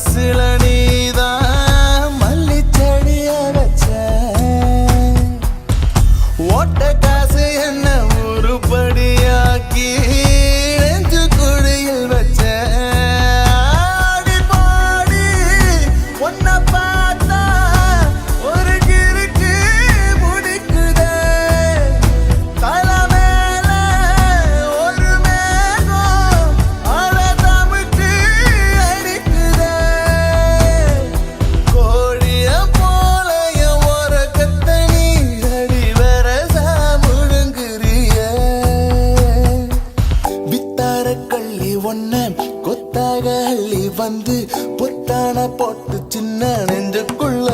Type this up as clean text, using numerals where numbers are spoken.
மனசுல நீதான் மல்லி செடிய வச்ச ஓட்ட காசு என்ன உருப்படியாக்கி நெஞ்சு குழியில் வச்ச ஆடி பாடி ஒன்ன பார்த்தா ஒரு கிறுக்கு முடிக்குதே தலை மேல ஒரு மேகம் அல தமிழ்க்கு அடிக்குதே கோழிய போல என் உறக்கத்தை நீ அடி வரசா முழுங்குறிய வித்தார கள்ளி ஒன்ன கொத்தாக அள்ளி வந்து பொத்தான போட்டு சின்ன நெஞ்சுக்குள்ள